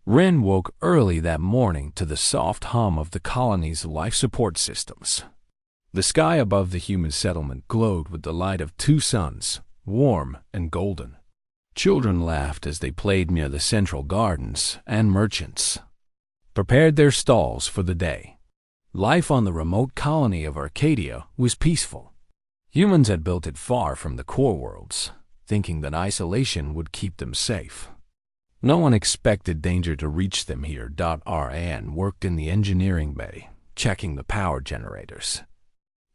Rin woke early that morning to the soft hum of the colony's life support systems. The sky above the human settlement glowed with the light of two suns, warm and golden. Children laughed as they played near the central gardens, and merchants prepared their stalls for the day. Life on the remote colony of Arcadia was peaceful. Humans had built it far from the core worlds, thinking that isolation would keep them safe. No one expected danger to reach them here. Anne worked in the engineering bay, checking the power generators.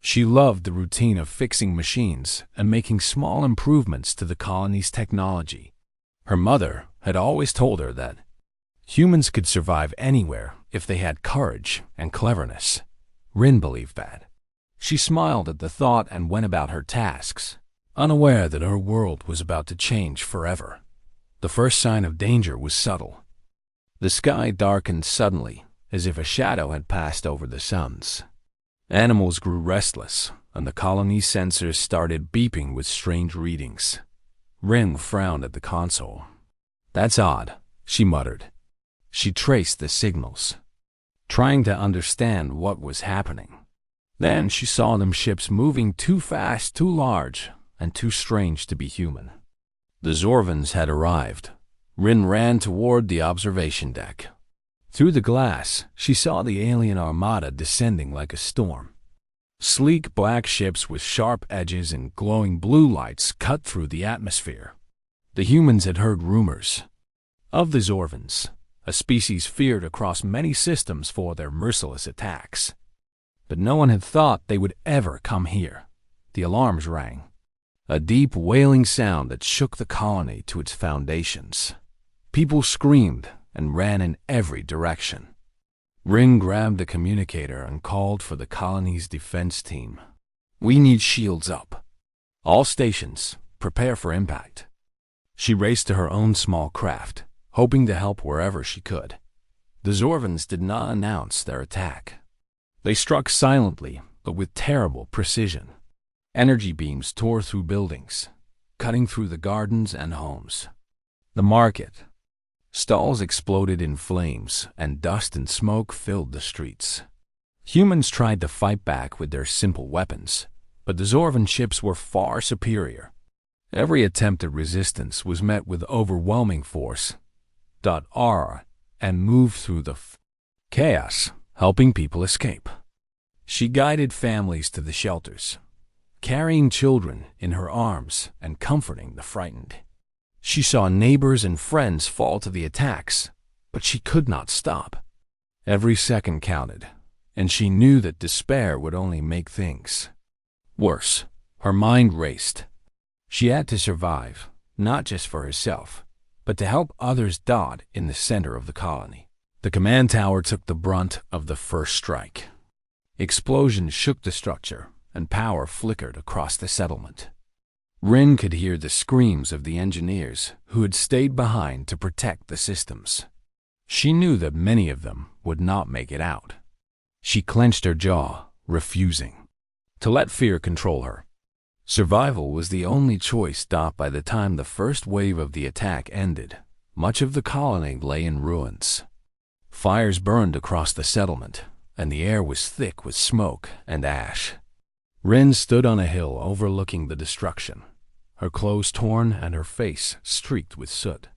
She loved the routine of fixing machines and making small improvements to the colony's technology. Her mother had always told her that humans could survive anywhere if they had courage and cleverness. Rin believed that. She smiled at the thought and went about her tasks, unaware that her world was about to change forever. The first sign of danger was subtle. The sky darkened suddenly, as if a shadow had passed over the suns. Animals grew restless, and the colony's sensors started beeping with strange readings. Rin frowned at the console. "That's odd," she muttered. She traced the signals, trying to understand what was happening. Then she saw them ships moving too fast, too large, and too strange to be human. The Zorvans had arrived. Rin ran toward the observation deck. Through the glass, she saw the alien Armada descending like a storm. Sleek black ships with sharp edges and glowing blue lights cut through the atmosphere. The humans had heard rumors of the Zorvans, a species feared across many systems for their merciless attacks. But no one had thought they would ever come here. The alarms rang, a deep wailing sound that shook the colony to its foundations. People screamed and ran in every direction. Rin grabbed the communicator and called for the colony's defense team. "We need shields up. All stations, prepare for impact." She raced to her own small craft, hoping to help wherever she could. The Zorvans did not announce their attack. They struck silently, but with terrible precision. Energy beams tore through buildings, cutting through the gardens and homes. The market. Stalls exploded in flames, and dust and smoke filled the streets. Humans tried to fight back with their simple weapons, but the Zorvan ships were far superior. Every attempt at resistance was met with overwhelming force. And moved through the chaos, helping people escape. She guided families to the shelters, carrying children in her arms and comforting the frightened. She saw neighbors and friends fall to the attacks, but she could not stop. Every second counted, and she knew that despair would only make things worse. Her mind raced. She had to survive, not just for herself, but to help others. In the center of the colony, the command tower took the brunt of the first strike. Explosions shook the structure, and power flickered across the settlement. Rin could hear the screams of the engineers who had stayed behind to protect the systems. She knew that many of them would not make it out. She clenched her jaw, refusing to let fear control her. Survival was the only choice. By the time the first wave of the attack ended, much of the colony lay in ruins. Fires burned across the settlement, and the air was thick with smoke and ash. Rin stood on a hill overlooking the destruction, her clothes torn and her face streaked with soot.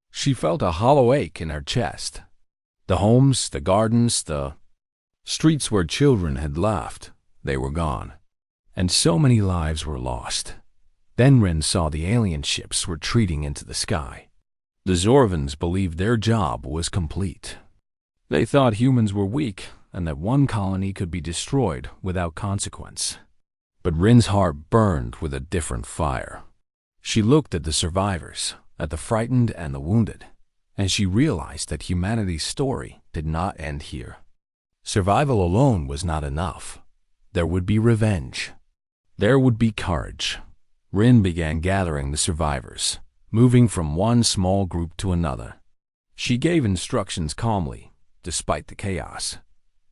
She felt a hollow ache in her chest. The homes, the gardens, the streets where children had laughed, they were gone. And so many lives were lost. Then Rin saw the alien ships retreating into the sky. The Zorvans believed their job was complete. They thought humans were weak and that one colony could be destroyed without consequence. But Rin's heart burned with a different fire. She looked at the survivors, at the frightened and the wounded, and she realized that humanity's story did not end here. Survival alone was not enough. There would be revenge. There would be courage. Rin began gathering the survivors, moving from one small group to another. She gave instructions calmly, despite the chaos.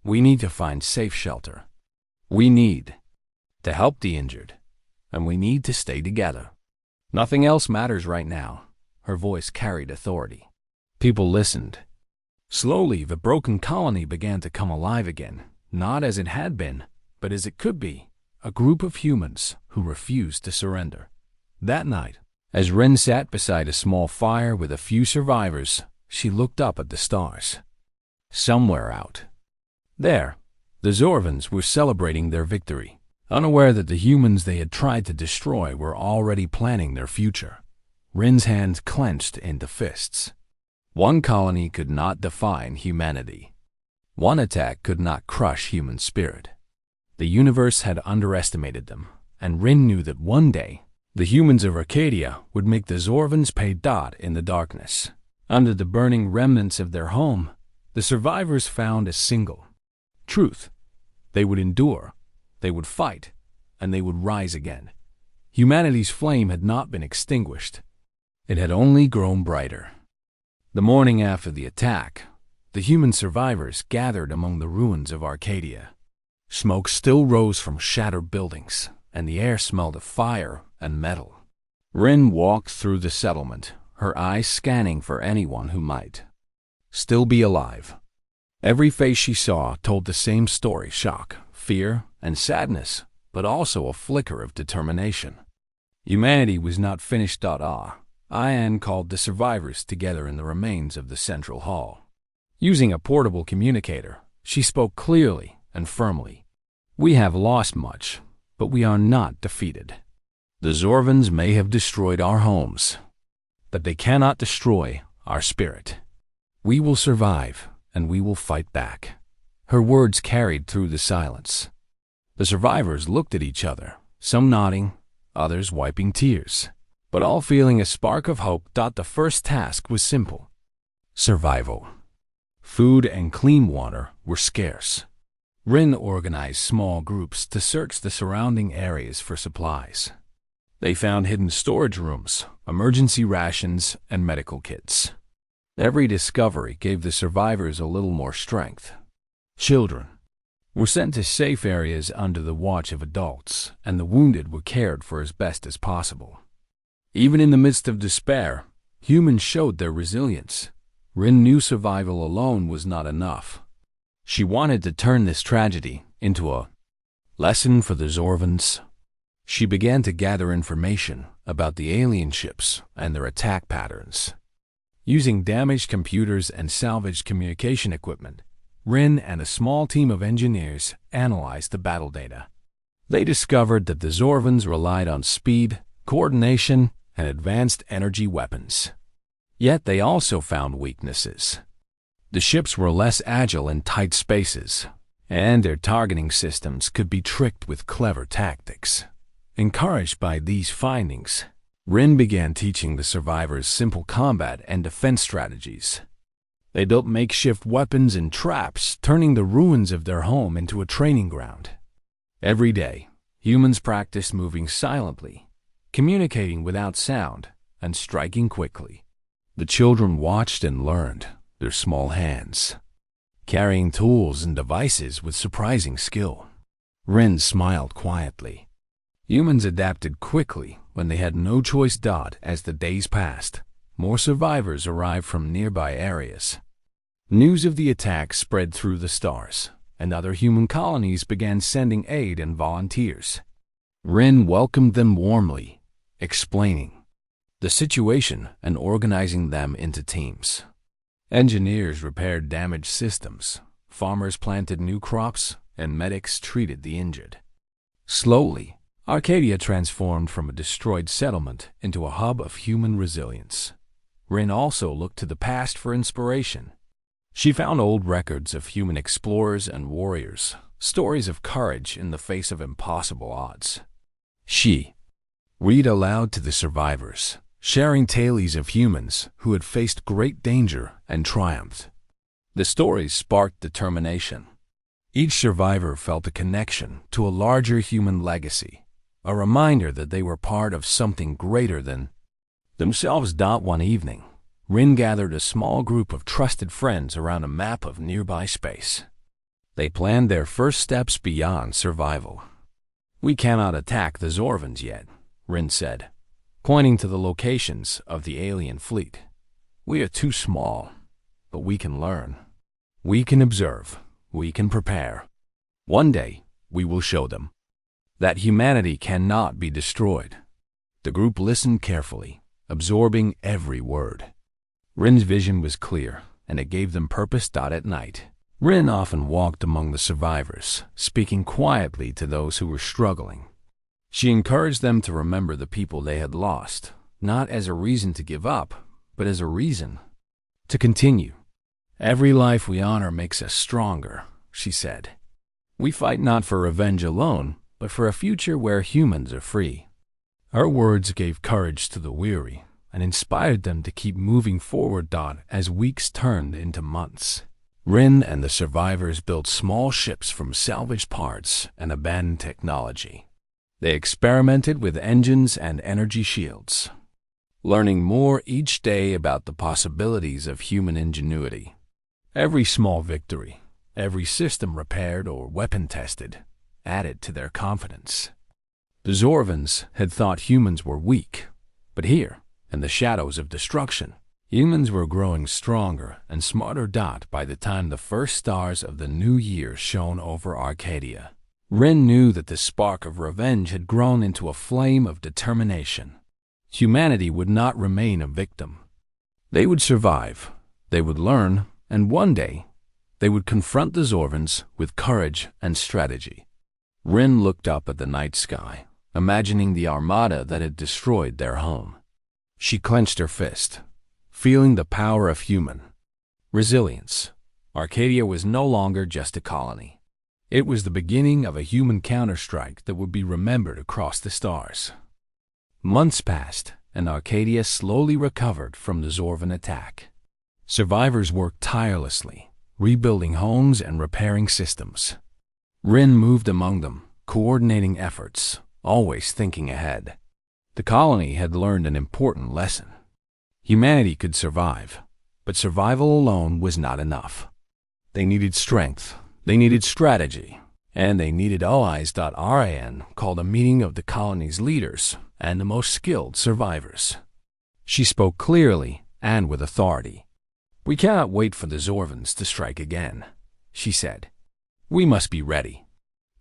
"We need to find safe shelter. We need to help the injured, and we need to stay together. Nothing else matters right now." Her voice carried authority. People listened, Slowly, the broken colony began to come alive again, not as it had been, but as it could be, a group of humans who refused to surrender. That night, as Rin sat beside a small fire with a few survivors, she looked up at the stars. Somewhere out there, the Zorvans were celebrating their victory, unaware that the humans they had tried to destroy were already planning their future. Rin's hands clenched into fists. One colony could not define humanity. One attack could not crush human spirit. The universe had underestimated them, and Rin knew that one day, the humans of Arcadia would make the Zorvans pay dot in the darkness. Under the burning remnants of their home, the survivors found a single truth. They would endure, they would fight, and they would rise again. Humanity's flame had not been extinguished. It had only grown brighter. The morning after the attack, the human survivors gathered among the ruins of Arcadia. Smoke still rose from shattered buildings, and the air smelled of fire and metal. Rin walked through the settlement, her eyes scanning for anyone who might still be alive. Every face she saw told the same story: shock, fear, and sadness, but also a flicker of determination. Humanity was not finished. Ian called the survivors together in the remains of the central hall. Using a portable communicator, she spoke clearly and firmly. "We have lost much, but we are not defeated. The Zorvans may have destroyed our homes, but they cannot destroy our spirit. We will survive, and we will fight back." Her words carried through the silence. The survivors looked at each other, some nodding, others wiping tears, but all feeling a spark of hope. The first task was simple: survival. Food and clean water were scarce. Rin organized small groups to search the surrounding areas for supplies. They found hidden storage rooms, emergency rations, and medical kits. Every discovery gave the survivors a little more strength. Children were sent to safe areas under the watch of adults, and the wounded were cared for as best as possible. Even in the midst of despair, humans showed their resilience. Rin knew survival alone was not enough. She wanted to turn this tragedy into a lesson for the Zorvans. She began to gather information about the alien ships and their attack patterns. Using damaged computers and salvaged communication equipment, Rin and a small team of engineers analyzed the battle data. They discovered that the Zorvans relied on speed, coordination, and advanced energy weapons. Yet they also found weaknesses. The ships were less agile in tight spaces, and their targeting systems could be tricked with clever tactics. Encouraged by these findings, Rin began teaching the survivors simple combat and defense strategies. They built makeshift weapons and traps, turning the ruins of their home into a training ground. Every day, humans practiced moving silently, communicating without sound, and striking quickly. The children watched and learned, their small hands carrying tools and devices with surprising skill. Rin smiled quietly. Humans adapted quickly when they had no choice. As the days passed, more survivors arrived from nearby areas. News of the attack spread through the stars, and other human colonies began sending aid and volunteers. Rin welcomed them warmly, explaining the situation and organizing them into teams. Engineers repaired damaged systems, farmers planted new crops, and medics treated the injured. Slowly, Arcadia transformed from a destroyed settlement into a hub of human resilience. Rin also looked to the past for inspiration. She found old records of human explorers and warriors, stories of courage in the face of impossible odds. She read aloud to the survivors, sharing tales of humans who had faced great danger and triumphed. The stories sparked determination. Each survivor felt a connection to a larger human legacy, a reminder that they were part of something greater than themselves. One evening, Rin gathered a small group of trusted friends around a map of nearby space. They planned their first steps beyond survival. "We cannot attack the Zorvans yet," Rin said, pointing to the locations of the alien fleet. "We are too small, but we can learn." We can observe. We can prepare. One day, we will show them that humanity cannot be destroyed. The group listened carefully, absorbing every word. Rin's vision was clear, and it gave them purpose. At night, Rin often walked among the survivors, speaking quietly to those who were struggling. She encouraged them to remember the people they had lost, not as a reason to give up, but as a reason to continue. Every life we honor makes us stronger, she said. We fight not for revenge alone, but for a future where humans are free. Her words gave courage to the weary and inspired them to keep moving forward. As weeks turned into months, Rin and the survivors built small ships from salvaged parts and abandoned technology. They experimented with engines and energy shields, learning more each day about the possibilities of human ingenuity. Every small victory, every system repaired or weapon tested, added to their confidence. The Zorvans had thought humans were weak, but here, in the shadows of destruction, humans were growing stronger and smarter. By the time the first stars of the new year shone over Arcadia, Rin knew that the spark of revenge had grown into a flame of determination. Humanity would not remain a victim. They would survive, they would learn, and one day, they would confront the Zorvans with courage and strategy. Rin looked up at the night sky, imagining the Armada that had destroyed their home. She clenched her fist, feeling the power of human resilience. Arcadia was no longer just a colony. It was the beginning of a human counterstrike that would be remembered across the stars. Months passed, and Arcadia slowly recovered from the Zorvan attack. Survivors worked tirelessly, rebuilding homes and repairing systems. Rin moved among them, coordinating efforts, always thinking ahead. The colony had learned an important lesson. Humanity could survive, but survival alone was not enough. They needed strength, they needed strategy, and they needed allies. Rin called a meeting of the colony's leaders and the most skilled survivors. She spoke clearly and with authority. We cannot wait for the Zorvans to strike again, she said. We must be ready.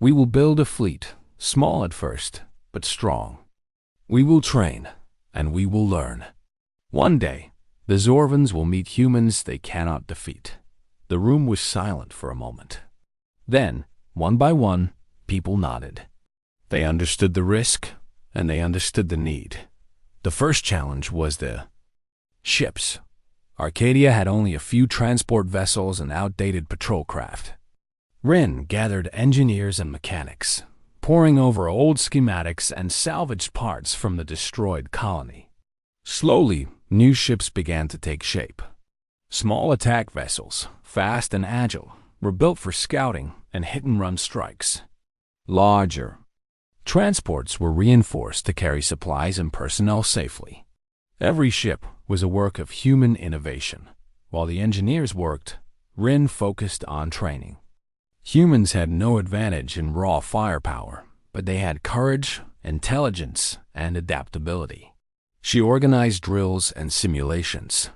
We will build a fleet, small at first, but strong. We will train, and we will learn. One day, the Zorvans will meet humans they cannot defeat. The room was silent for a moment. Then, one by one, people nodded. They understood the risk, and they understood the need. The first challenge was the ships. Arcadia had only a few transport vessels and outdated patrol craft. Rin gathered engineers and mechanics, poring over old schematics and salvaged parts from the destroyed colony. Slowly, new ships began to take shape. Small attack vessels, fast and agile, were built for scouting and hit-and-run strikes. Larger transports were reinforced to carry supplies and personnel safely. Every ship was a work of human innovation. While the engineers worked, Rin focused on training. Humans had no advantage in raw firepower, but they had courage, intelligence, and adaptability. She organized drills and simulations.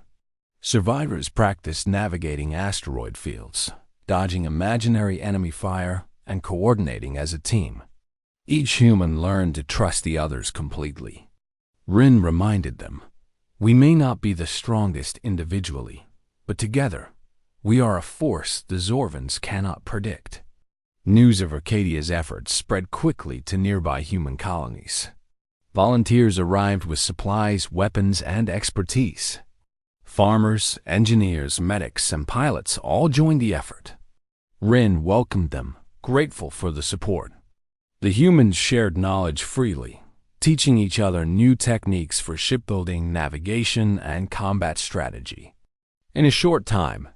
Survivors practiced navigating asteroid fields, dodging imaginary enemy fire, and coordinating as a team. Each human learned to trust the others completely. Rin reminded them, we may not be the strongest individually, but together, we are a force the Zorvans cannot predict. News of Arcadia's efforts spread quickly to nearby human colonies. Volunteers arrived with supplies, weapons, and expertise. Farmers, engineers, medics, and pilots all joined the effort. Rin welcomed them, grateful for the support. The humans shared knowledge freely, teaching each other new techniques for shipbuilding, navigation, and combat strategy. In a short time,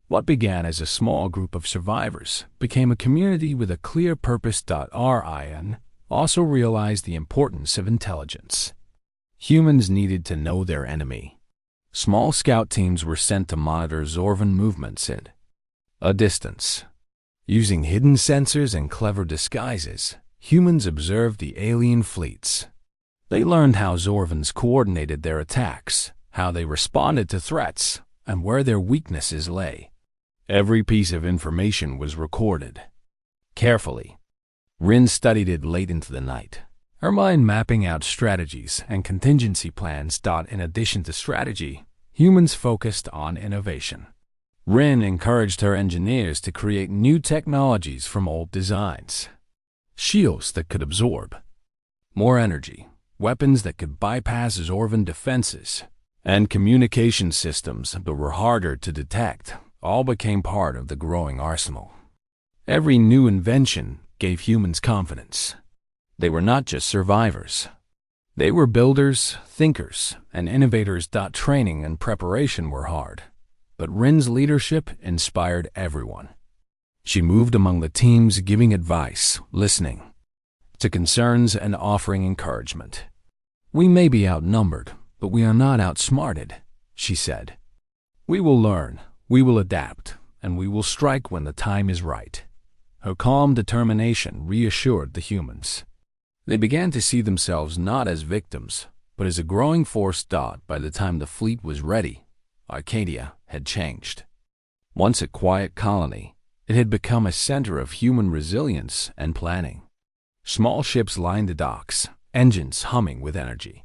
what began as a small group of survivors became a community with a clear purpose. Rin also realized the importance of intelligence. Humans needed to know their enemy. Small scout teams were sent to monitor Zorvan movements at a distance. Using hidden sensors and clever disguises, humans observed the alien fleets. They learned how Zorvans coordinated their attacks, how they responded to threats, and where their weaknesses lay. Every piece of information was recorded. Carefully, Rin studied it late into the night, her mind mapping out strategies and contingency plans. In addition to strategy, humans focused on innovation. Rin encouraged her engineers to create new technologies from old designs. Shields that could absorb more energy, weapons that could bypass Zorvan defenses, and communication systems that were harder to detect all became part of the growing arsenal. Every new invention gave humans confidence. They were not just survivors. They were builders, thinkers, and innovators. Training and preparation were hard, but Rin's leadership inspired everyone. She moved among the teams, giving advice, listening to concerns, and offering encouragement. "We may be outnumbered, but we are not outsmarted," she said. "We will learn, we will adapt, and we will strike when the time is right." Her calm determination reassured the humans. They began to see themselves not as victims, but as a growing force. By the time the fleet was ready, Arcadia had changed. Once a quiet colony, it had become a center of human resilience and planning. Small ships lined the docks, engines humming with energy.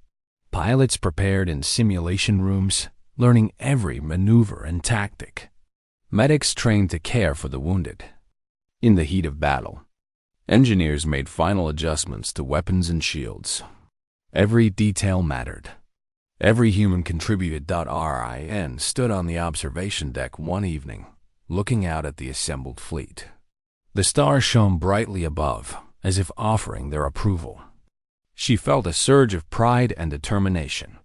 Pilots prepared in simulation rooms, learning every maneuver and tactic. Medics trained to care for the wounded. In the heat of battle, engineers made final adjustments to weapons and shields. Every detail mattered. Every human contributed. Rin stood on the observation deck one evening, looking out at the assembled fleet. The stars shone brightly above, as if offering their approval. She felt a surge of pride and determination.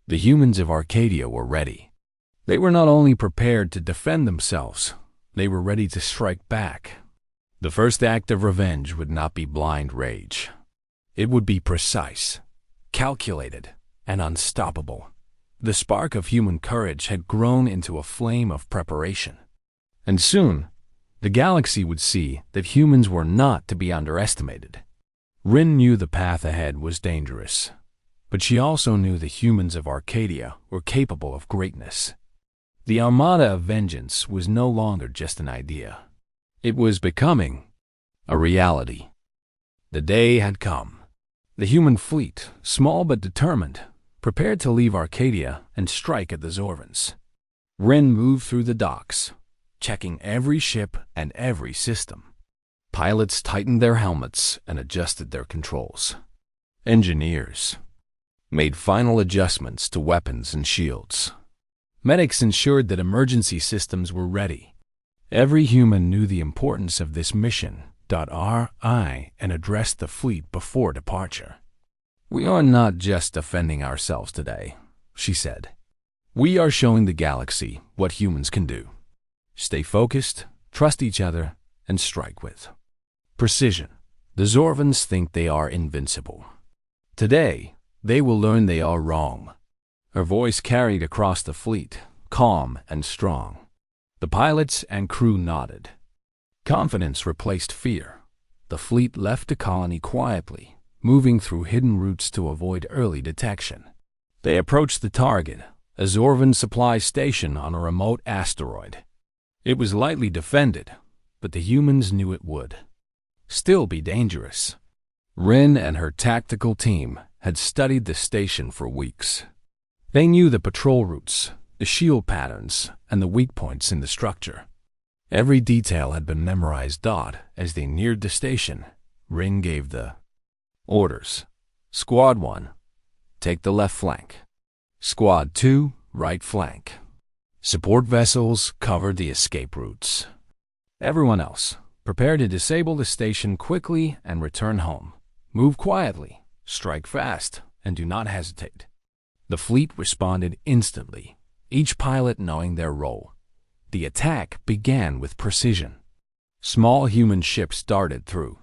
The humans of Arcadia were ready. They were not only prepared to defend themselves, they were ready to strike back. The first act of revenge would not be blind rage. It would be precise, calculated, and unstoppable. The spark of human courage had grown into a flame of preparation. And soon, the galaxy would see that humans were not to be underestimated. Rin knew the path ahead was dangerous, but she also knew the humans of Arcadia were capable of greatness. The Armada of Vengeance was no longer just an idea. It was becoming a reality. The day had come. The human fleet, small but determined, prepared to leave Arcadia and strike at the Zorvans. Rin moved through the docks, checking every ship and every system. Pilots tightened their helmets and adjusted their controls. Engineers made final adjustments to weapons and shields. Medics ensured that emergency systems were ready. Every human knew the importance of this mission. And addressed the fleet before departure. "We are not just defending ourselves today," she said. "We are showing the galaxy what humans can do. Stay focused, trust each other, and strike with precision. The Zorvans think they are invincible. Today, they will learn they are wrong." Her voice carried across the fleet, calm and strong. The pilots and crew nodded. Confidence replaced fear. The fleet left the colony quietly, moving through hidden routes to avoid early detection. They approached the target, a Zorvan supply station on a remote asteroid. It was lightly defended, but the humans knew it would still be dangerous. Rin and her tactical team had studied the station for weeks. They knew the patrol routes, the shield patterns, and the weak points in the structure. Every detail had been memorized. As they neared the station, Rin gave the orders. "Squad 1, take the left flank. Squad 2, right flank. Support vessels cover the escape routes. Everyone else, prepare to disable the station quickly and return home. Move quietly, strike fast, and do not hesitate." The fleet responded instantly, each pilot knowing their role. The attack began with precision. Small human ships darted through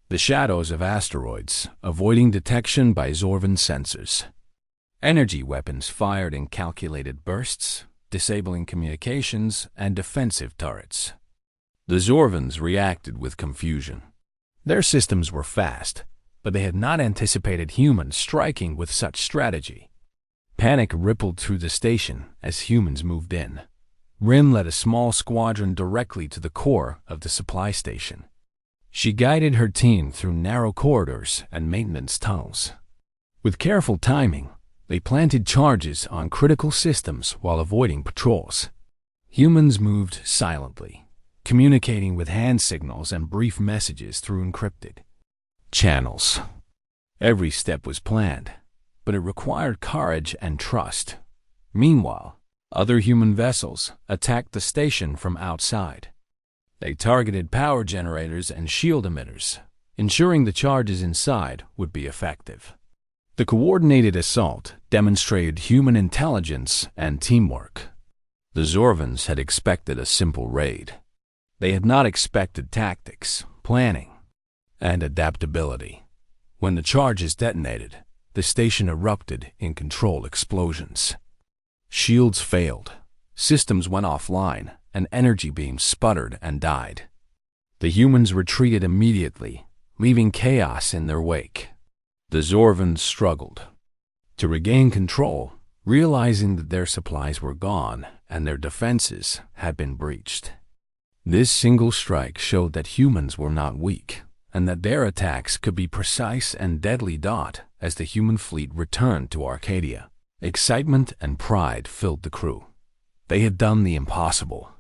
the shadows of asteroids, avoiding detection by Zorvan sensors. Energy weapons fired in calculated bursts, disabling communications and defensive turrets. The Zorvans reacted with confusion. Their systems were fast, but they had not anticipated humans striking with such strategy. Panic rippled through the station as humans moved in. Rin led a small squadron directly to the core of the supply station. She guided her team through narrow corridors and maintenance tunnels. With careful timing, they planted charges on critical systems while avoiding patrols. Humans moved silently, communicating with hand signals and brief messages through encrypted channels. Every step was planned, but it required courage and trust. Meanwhile, other human vessels attacked the station from outside. They targeted power generators and shield emitters, ensuring the charges inside would be effective. The coordinated assault demonstrated human intelligence and teamwork. The Zorvans had expected a simple raid. They had not expected tactics, planning, and adaptability. When the charges detonated, the station erupted in controlled explosions. Shields failed, systems went offline, and energy beams sputtered and died. The humans retreated immediately, leaving chaos in their wake. The Zorvans struggled to regain control, realizing that their supplies were gone and their defenses had been breached. This single strike showed that humans were not weak, and that their attacks could be precise and deadly. As the human fleet returned to Arcadia, excitement and pride filled the crew. They had done the impossible.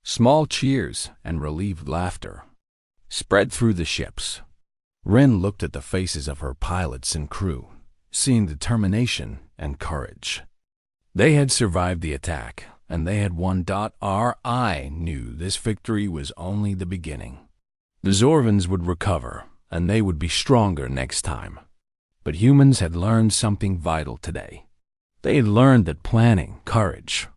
Small cheers and relieved laughter spread through the ships. Rin looked at the faces of her pilots and crew, seeing determination and courage. They had survived the attack, and they had won. Ri knew this victory was only the beginning. The Zorvans would recover, and they would be stronger next time. But humans had learned something vital today. They had learned that planning, courage,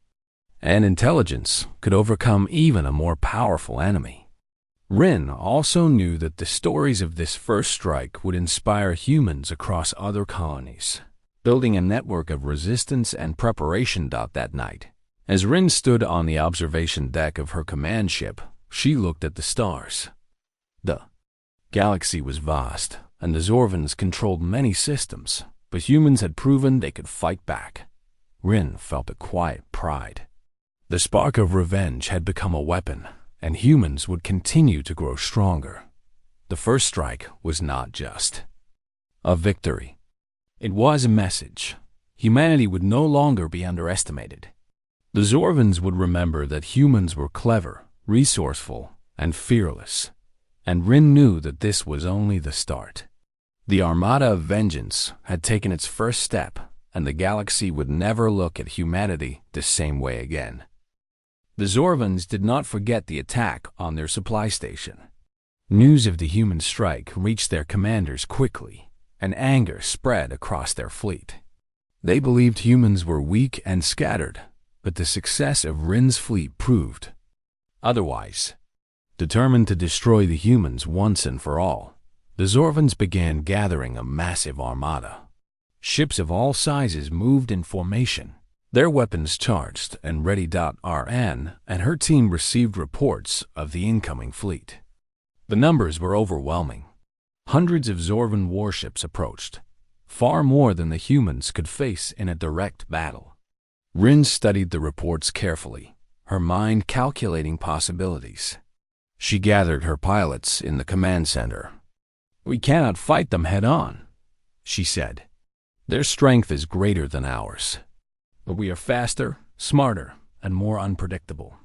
and intelligence could overcome even a more powerful enemy. Rin also knew that the stories of this first strike would inspire humans across other colonies, building a network of resistance and preparation. That night, as Rin stood on the observation deck of her command ship, she looked at the stars. The galaxy was vast, and the Zorvans controlled many systems, but humans had proven they could fight back. Rin felt a quiet pride. The spark of revenge had become a weapon, and humans would continue to grow stronger. The first strike was not just a victory. It was a message. Humanity would no longer be underestimated. The Zorvans would remember that humans were clever, resourceful, and fearless, and Rin knew that this was only the start. The Armada of Vengeance had taken its first step, and the galaxy would never look at humanity the same way again. The Zorvans did not forget the attack on their supply station. News of the human strike reached their commanders quickly, and anger spread across their fleet. They believed humans were weak and scattered, but the success of Rin's fleet proved otherwise. Determined to destroy the humans once and for all, the Zorvans began gathering a massive armada. Ships of all sizes moved in formation, their weapons charged and ready. Rn and her team received reports of the incoming fleet. The numbers were overwhelming. Hundreds of Zorvan warships approached, far more than the humans could face in a direct battle. Rin studied the reports carefully, her mind calculating possibilities. She gathered her pilots in the command center. "We cannot fight them head-on," she said. "Their strength is greater than ours. But we are faster, smarter, and more unpredictable.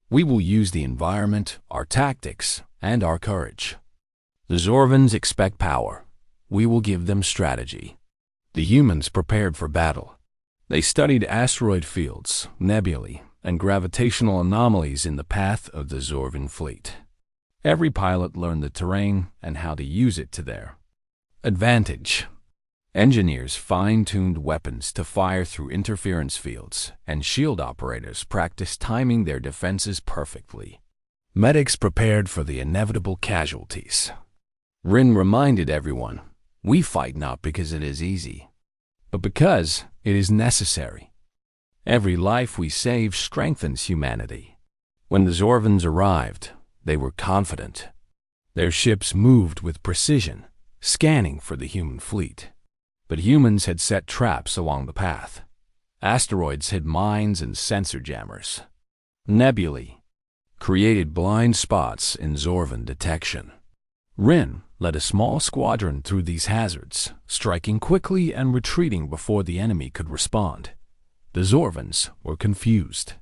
We will use the environment, our tactics, and our courage. The Zorvans expect power. We will give them strategy." The humans prepared for battle. They studied asteroid fields, nebulae, and gravitational anomalies in the path of the Zorvan fleet. Every pilot learned the terrain and how to use it to their advantage. Engineers fine-tuned weapons to fire through interference fields, and shield operators practiced timing their defenses perfectly. Medics prepared for the inevitable casualties. Rin reminded everyone, "We fight not because it is easy, but because it is necessary. Every life we save strengthens humanity." When the Zorvans arrived, they were confident. Their ships moved with precision, scanning for the human fleet. But humans had set traps along the path. Asteroids hid mines and sensor jammers. nebulae, created blind spots in Zorvan detection. Rin led a small squadron through these hazards, striking quickly and retreating before the enemy could respond. The Zorvans were confused.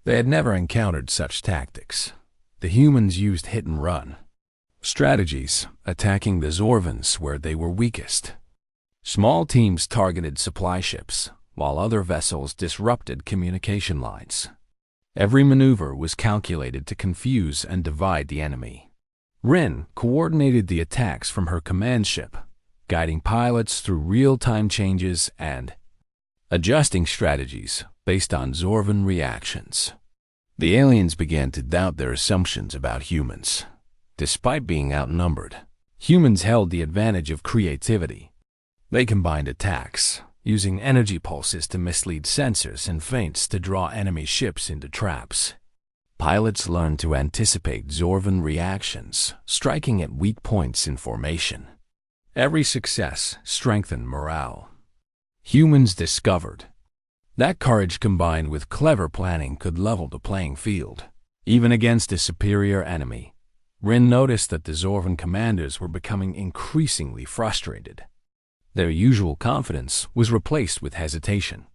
They had never encountered such tactics. The humans used hit-and-run strategies, attacking the Zorvans where they were weakest. Small teams targeted supply ships, while other vessels disrupted communication lines. Every maneuver was calculated to confuse and divide the enemy. Rin coordinated the attacks from her command ship, guiding pilots through real-time changes and adjusting strategies based on Zorvan reactions. The aliens began to doubt their assumptions about humans. Despite being outnumbered, humans held the advantage of creativity. They combined attacks, using energy pulses to mislead sensors and feints to draw enemy ships into traps. Pilots learned to anticipate Zorvan reactions, striking at weak points in formation. Every success strengthened morale. Humans discovered that courage combined with clever planning could level the playing field. Even against a superior enemy, Rin noticed that the Zorvan commanders were becoming increasingly frustrated. Their usual confidence was replaced with hesitation.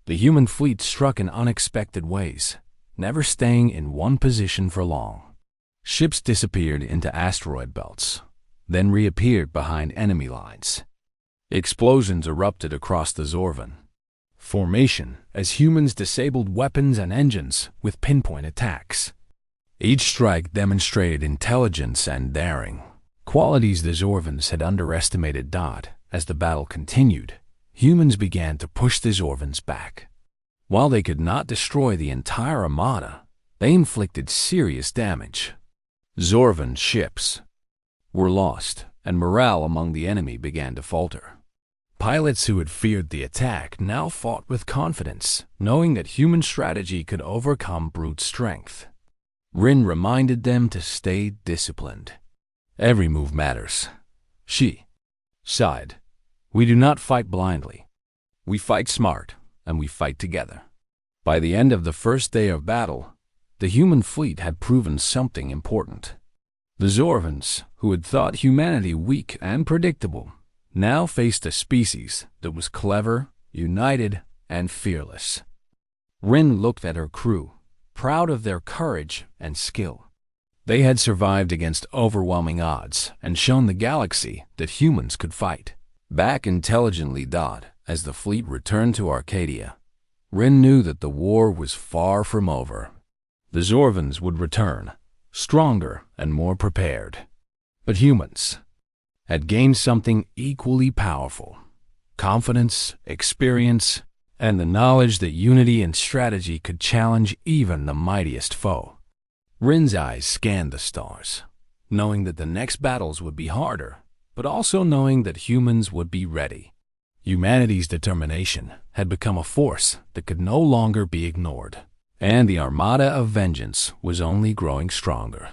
The human fleet struck in unexpected ways, never staying in one position for long. Ships disappeared into asteroid belts, then reappeared behind enemy lines. Explosions erupted across the Zorvan formation as humans disabled weapons and engines with pinpoint attacks. Each strike demonstrated intelligence and daring, qualities the Zorvans had underestimated. As the battle continued, humans began to push the Zorvans back. While they could not destroy the entire Armada, they inflicted serious damage. Zorvan ships were lost, and morale among the enemy began to falter. Pilots who had feared the attack now fought with confidence, knowing that human strategy could overcome brute strength. Rin reminded them to stay disciplined. Every move matters. She sighed. We do not fight blindly. We fight smart, and we fight together. By the end of the first day of battle, the human fleet had proven something important. The Zorvans, who had thought humanity weak and predictable, now faced a species that was clever, united, and fearless. Rin looked at her crew, proud of their courage and skill. They had survived against overwhelming odds and shown the galaxy that humans could fight. Back intelligently. As the fleet returned to Arcadia, Rin knew that the war was far from over. The Zorvans would return, stronger and more prepared. But humans had gained something equally powerful: confidence, experience, and the knowledge that unity and strategy could challenge even the mightiest foe. Rin's eyes scanned the stars, knowing that the next battles would be harder, but also knowing that humans would be ready. Humanity's determination had become a force that could no longer be ignored, and the Armada of Vengeance was only growing stronger.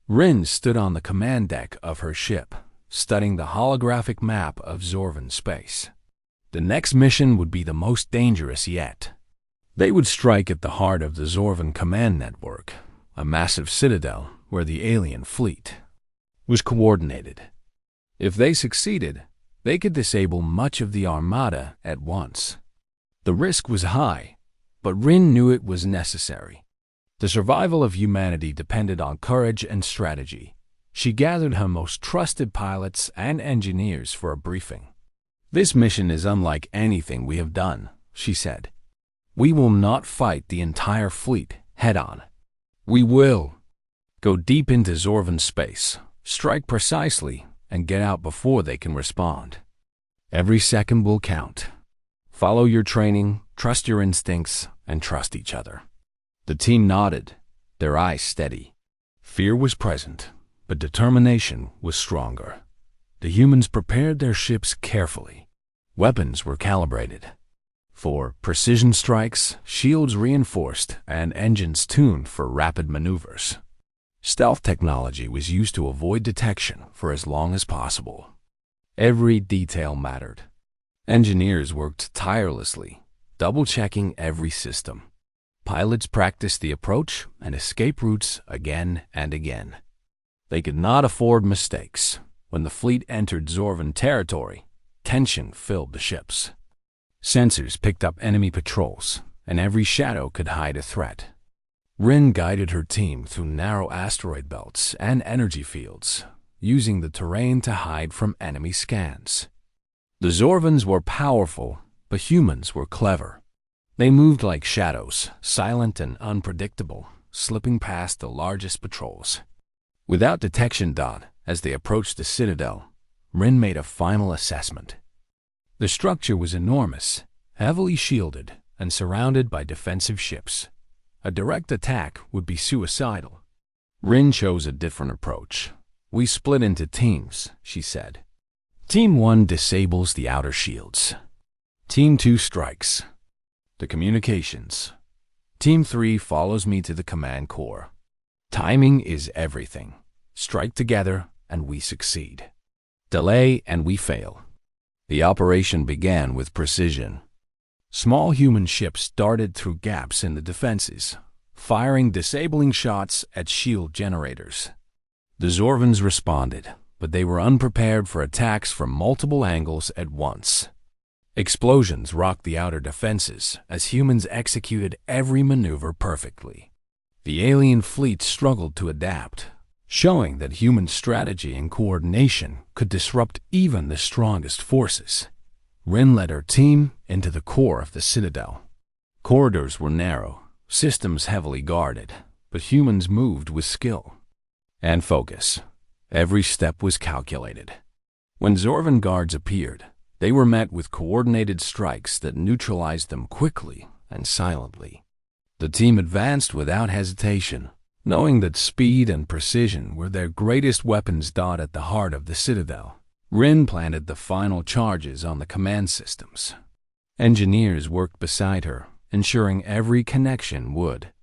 Rin stood on the command deck of her ship, studying the holographic map of Zorvan space. The next mission would be the most dangerous yet. They would strike at the heart of the Zorvan command network, a massive citadel where the alien fleet was coordinated. If they succeeded, they could disable much of the Armada at once. The risk was high, but Rin knew it was necessary. The survival of humanity depended on courage and strategy. She gathered her most trusted pilots and engineers for a briefing. "This mission is unlike anything we have done," she said. "We will not fight the entire fleet head-on. We will go deep into Zorvan space, strike precisely, and get out before they can respond. Every second will count. Follow your training, trust your instincts, and trust each other." The team nodded, their eyes steady. Fear was present, but determination was stronger. The humans prepared their ships carefully. Weapons were calibrated for precision strikes, shields reinforced, and engines tuned for rapid maneuvers. Stealth technology was used to avoid detection for as long as possible. Every detail mattered. Engineers worked tirelessly, double-checking every system. Pilots practiced the approach and escape routes again and again. They could not afford mistakes. When the fleet entered Zorvan territory, tension filled the ships. Sensors picked up enemy patrols, and every shadow could hide a threat. Rin guided her team through narrow asteroid belts and energy fields, using the terrain to hide from enemy scans. The Zorvans were powerful, but humans were clever. They moved like shadows, silent and unpredictable, slipping past the largest patrols. Without detection, as they approached the Citadel, Rin made a final assessment. The structure was enormous, heavily shielded, and surrounded by defensive ships. A direct attack would be suicidal. Rin chose a different approach. "We split into teams," she said. "Team 1 disables the outer shields. Team 2 strikes the communications. Team 3 follows me to the command core. Timing is everything. Strike together and we succeed. Delay and we fail." The operation began with precision. Small human ships darted through gaps in the defenses, firing disabling shots at shield generators. The Zorvans responded, but they were unprepared for attacks from multiple angles at once. Explosions rocked the outer defenses as humans executed every maneuver perfectly. The alien fleet struggled to adapt, showing that human strategy and coordination could disrupt even the strongest forces. Rin led her team into the core of the Citadel. Corridors were narrow, systems heavily guarded, but humans moved with skill and focus. Every step was calculated. When Zorvan guards appeared, they were met with coordinated strikes that neutralized them quickly and silently. The team advanced without hesitation, knowing that speed and precision were their greatest weapons. At the heart of the Citadel, Rin planted the final charges on the command systems. Engineers worked beside her, ensuring every connection would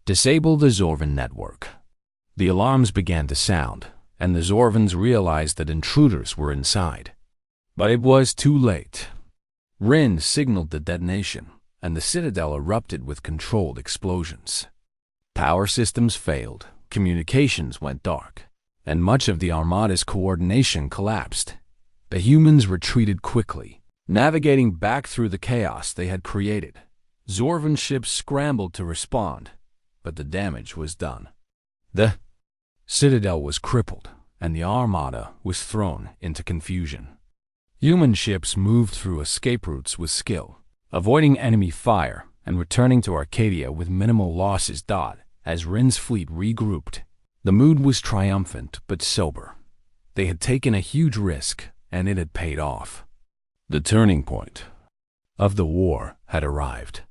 disable the Zorvan network. The alarms began to sound, and the Zorvans realized that intruders were inside. But it was too late. Rin signaled the detonation, and the Citadel erupted with controlled explosions. Power systems failed, communications went dark, and much of the Armada's coordination collapsed. The humans retreated quickly, navigating back through the chaos they had created. Zorvan ships scrambled to respond, but the damage was done. The Citadel was crippled, and the Armada was thrown into confusion. Human ships moved through escape routes with skill, avoiding enemy fire and returning to Arcadia with minimal losses. As Rin's fleet regrouped, the mood was triumphant but sober. They had taken a huge risk, and it had paid off. The turning point of the war had arrived.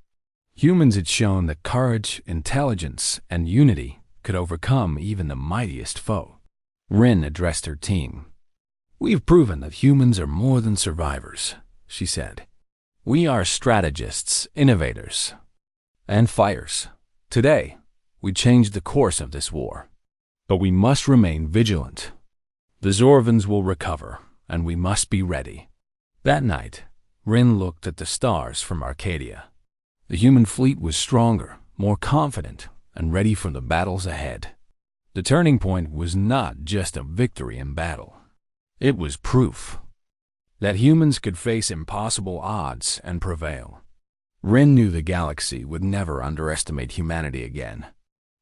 Humans had shown that courage, intelligence, and unity could overcome even the mightiest foe. Rin addressed her team. "We've proven that humans are more than survivors," she said. "We are strategists, innovators, and fighters. Today, we changed the course of this war. But we must remain vigilant. The Zorvans will recover, and we must be ready." That night, Rin looked at the stars from Arcadia. The human fleet was stronger, more confident, and ready for the battles ahead. The turning point was not just a victory in battle. It was proof that humans could face impossible odds and prevail. Rin knew the galaxy would never underestimate humanity again.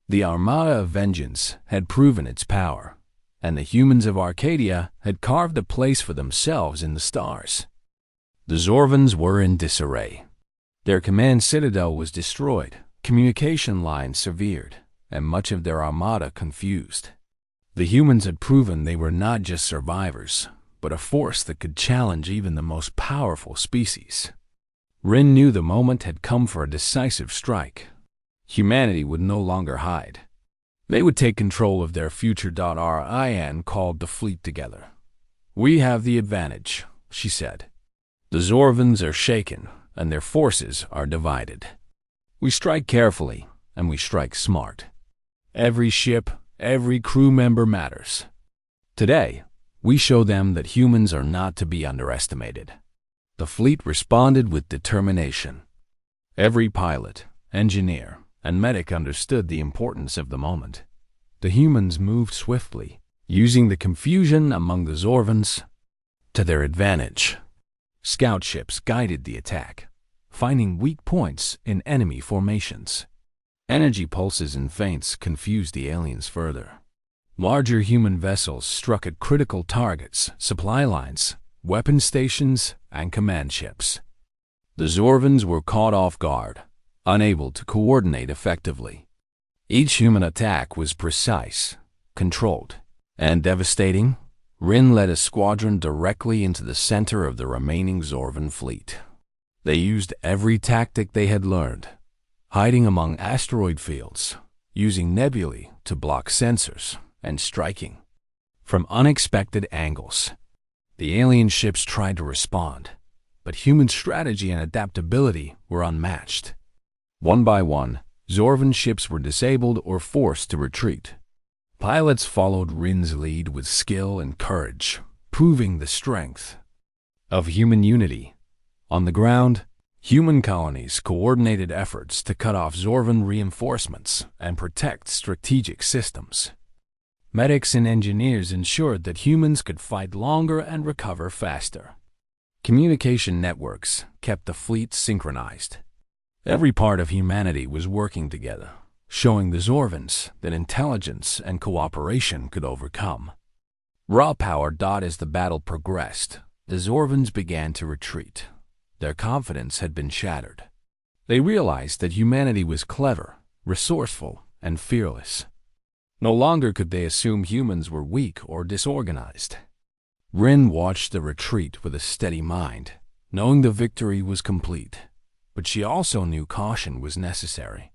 The Armada of Vengeance had proven its power, and the humans of Arcadia had carved a place for themselves in the stars. The Zorvans were in disarray. Their command citadel was destroyed, communication lines severed, and much of their armada confused. The humans had proven they were not just survivors, but a force that could challenge even the most powerful species. Rin knew the moment had come for a decisive strike. Humanity would no longer hide. They would take control of their future. Rin called the fleet together. "We have the advantage," she said. "The Zorvans are shaken, and their forces are divided. We strike carefully, and we strike smart. Every ship, every crew member matters. Today, we show them that humans are not to be underestimated." The fleet responded with determination. Every pilot, engineer, and Medic understood the importance of the moment. The humans moved swiftly, using the confusion among the Zorvans to their advantage. Scout ships guided the attack, finding weak points in enemy formations. Energy pulses and feints confused the aliens further. Larger human vessels struck at critical targets, supply lines, weapon stations, and command ships. The Zorvans were caught off guard, unable to coordinate effectively. Each human attack was precise, controlled, and devastating. Rin led a squadron directly into the center of the remaining Zorvan fleet. They used every tactic they had learned, hiding among asteroid fields, using nebulae to block sensors, and striking from unexpected angles. The alien ships tried to respond, but human strategy and adaptability were unmatched. One by one, Zorvan ships were disabled or forced to retreat. Pilots followed Rin's lead with skill and courage, proving the strength of human unity. On the ground, human colonies coordinated efforts to cut off Zorvan reinforcements and protect strategic systems. Medics and engineers ensured that humans could fight longer and recover faster. Communication networks kept the fleet synchronized. Every part of humanity was working together, showing the Zorvans that intelligence and cooperation could overcome. Raw power died as the battle progressed. The Zorvans began to retreat. Their confidence had been shattered. They realized that humanity was clever, resourceful, and fearless. No longer could they assume humans were weak or disorganized. Rin watched the retreat with a steady mind, knowing the victory was complete. But she also knew caution was necessary.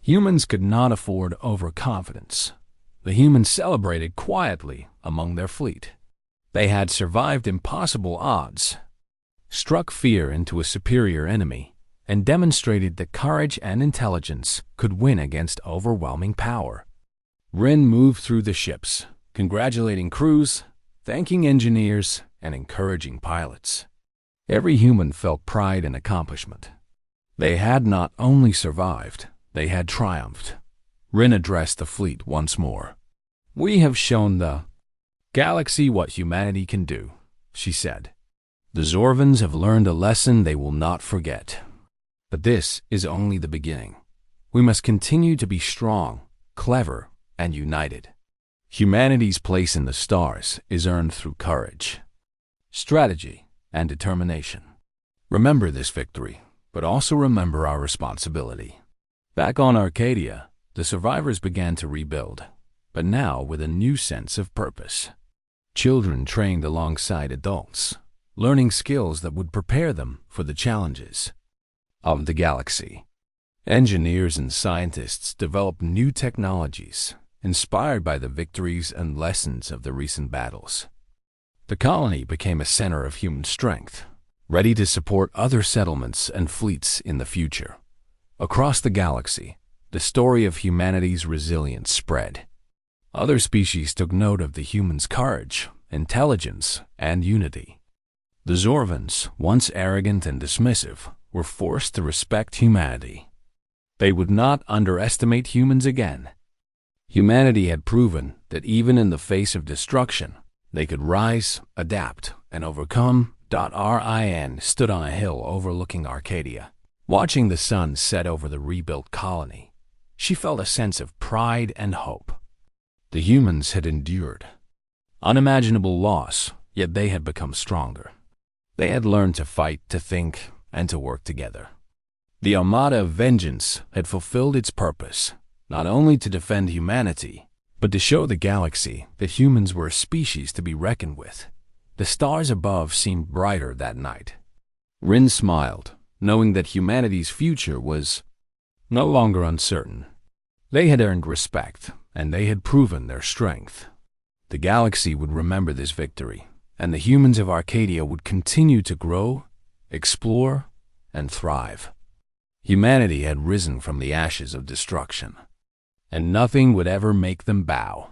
Humans could not afford overconfidence. The humans celebrated quietly among their fleet. They had survived impossible odds, struck fear into a superior enemy, and demonstrated that courage and intelligence could win against overwhelming power. Rin moved through the ships, congratulating crews, thanking engineers, and encouraging pilots. Every human felt pride and accomplishment. They had not only survived, they had triumphed. Rin addressed the fleet once more. "We have shown the galaxy what humanity can do," she said. "The Zorvans have learned a lesson they will not forget. But this is only the beginning. We must continue to be strong, clever, and united. Humanity's place in the stars is earned through courage, strategy, and determination. Remember this victory, but also remember our responsibility." Back on Arcadia, the survivors began to rebuild, but now with a new sense of purpose. Children trained alongside adults, learning skills that would prepare them for the challenges of the galaxy. Engineers and scientists developed new technologies, inspired by the victories and lessons of the recent battles. The colony became a center of human strength, ready to support other settlements and fleets in the future. Across the galaxy, the story of humanity's resilience spread. Other species took note of the humans' courage, intelligence, and unity. The Zorvans, once arrogant and dismissive, were forced to respect humanity. They would not underestimate humans again. Humanity had proven that even in the face of destruction, they could rise, adapt, and overcome. Rin stood on a hill overlooking Arcadia. Watching the sun set over the rebuilt colony, she felt a sense of pride and hope. The humans had endured unimaginable loss, yet they had become stronger. They had learned to fight, to think, and to work together. The Armada of Vengeance had fulfilled its purpose, not only to defend humanity, but to show the galaxy that humans were a species to be reckoned with. The stars above seemed brighter that night. Rin smiled, knowing that humanity's future was no longer uncertain. They had earned respect, and they had proven their strength. The galaxy would remember this victory, and the humans of Arcadia would continue to grow, explore, and thrive. Humanity had risen from the ashes of destruction, and nothing would ever make them bow.